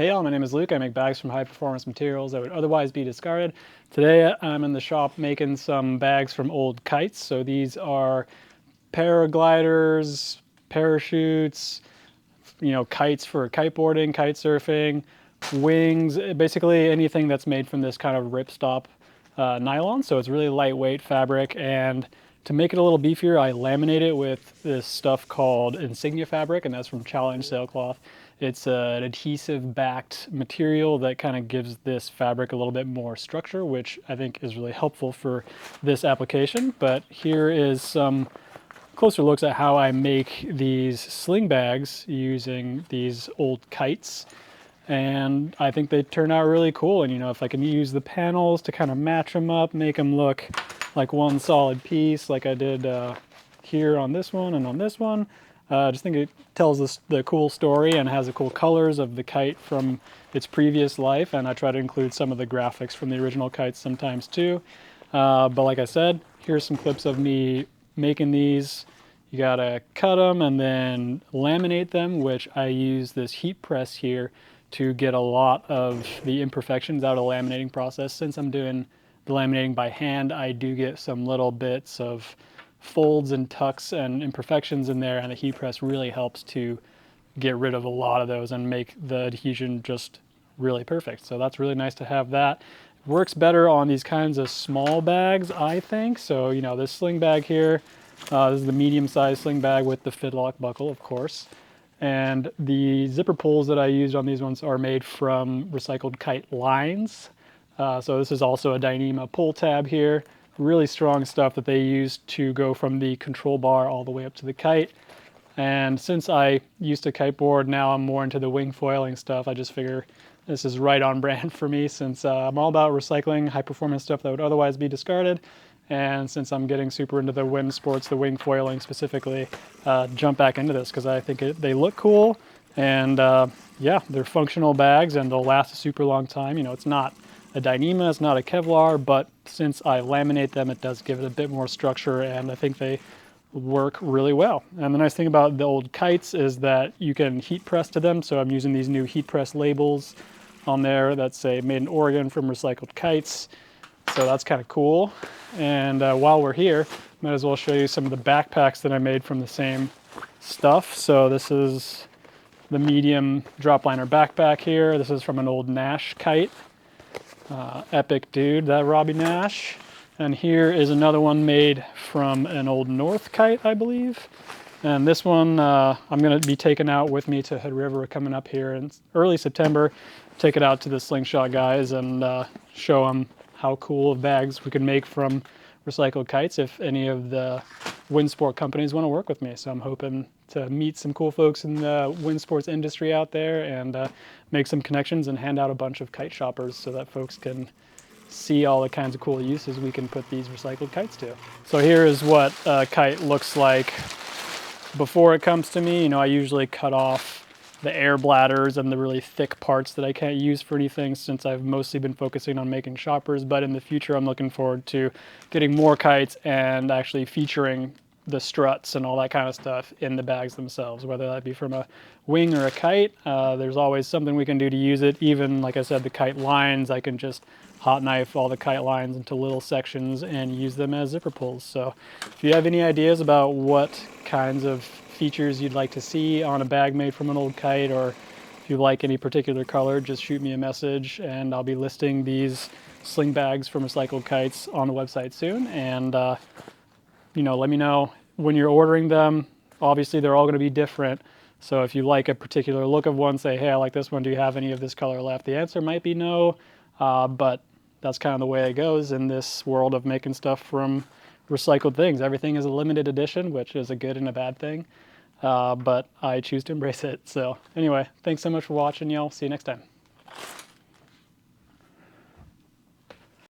Hey y'all, my name is Luke. I make bags from high performance materials that would otherwise be discarded. Today I'm in the shop making some bags from old kites. So these are paragliders, parachutes, kites for kiteboarding, kite surfing, wings, basically anything that's made from this kind of ripstop nylon. So it's really lightweight fabric, and to make it a little beefier, I laminate it with this stuff called Insignia fabric, and that's from Challenge Sailcloth. It's an adhesive backed material that kind of gives this fabric a little bit more structure, which I think is really helpful for this application. But here is some closer looks at how I make these sling bags using these old kites. And I think they turn out really cool. And if I can use the panels to kind of match them up, make them look like one solid piece like I did here on this one and on this one. I just think it tells us the cool story and has the cool colors of the kite from its previous life, and I try to include some of the graphics from the original kites sometimes too. But like I said, here's some clips of me making these. You gotta cut them and then laminate them, which I use this heat press here to get a lot of the imperfections out of the laminating process. Since I'm doing the laminating by hand, I do get some little bits of folds and tucks and imperfections in there, and the heat press really helps to get rid of a lot of those and make the adhesion just really perfect. So that's really nice to have that. It works better on these kinds of small bags, I think. So this sling bag here, this is the medium-sized sling bag with the fidlock buckle, of course. And the zipper pulls that I used on these ones are made from recycled kite lines. So this is also a Dyneema pull tab here. Really strong stuff that they use to go from the control bar all the way up to the kite. And since I used to kiteboard, now I'm more into the wing foiling stuff. I just figure this is right on brand for me, since I'm all about recycling high performance stuff that would otherwise be discarded. And since I'm getting super into the wind sports, the wing foiling specifically, jump back into this because I think they look cool. And yeah, they're functional bags and they'll last a super long time. It's not a Dyneema, it's not a Kevlar, but since I laminate them, it does give it a bit more structure, and I think they work really well. And the nice thing about the old kites is that you can heat press to them. So I'm using these new heat press labels on there that say made in Oregon from recycled kites. So that's kind of cool. And while we're here, might as well show you some of the backpacks that I made from the same stuff. So this is the medium drop liner backpack here. This is from an old Nash kite. Epic dude, that Robbie Nash. And here is another one made from an old North kite, I believe. And this one I'm going to be taking out with me to Hood River coming up here in early September. Take it out to the Slingshot guys and show them how cool of bags we can make from recycled kites if any of the wind sport companies want to work with me. So I'm hoping to meet some cool folks in the wind sports industry out there and make some connections and hand out a bunch of kite shoppers so that folks can see all the kinds of cool uses we can put these recycled kites to. So here is what a kite looks like before it comes to me. I usually cut off the air bladders and the really thick parts that I can't use for anything, since I've mostly been focusing on making shoppers. But in the future, I'm looking forward to getting more kites and actually featuring the struts and all that kind of stuff in the bags themselves, whether that be from a wing or a kite. There's always something we can do to use it. Even, like I said, the kite lines, I can just hot knife all the kite lines into little sections and use them as zipper pulls. So if you have any ideas about what kinds of features you'd like to see on a bag made from an old kite, or if you like any particular color, just shoot me a message and I'll be listing these sling bags from recycled kites on the website soon. And let me know when you're ordering them. Obviously they're all going to be different, so if you like a particular look of one, say, hey, I like this one, do you have any of this color left? The answer might be no, but that's kind of the way it goes in this world of making stuff from recycled things. Everything is a limited edition, which is a good and a bad thing, but I choose to embrace it. So anyway, thanks so much for watching, y'all. See you next time.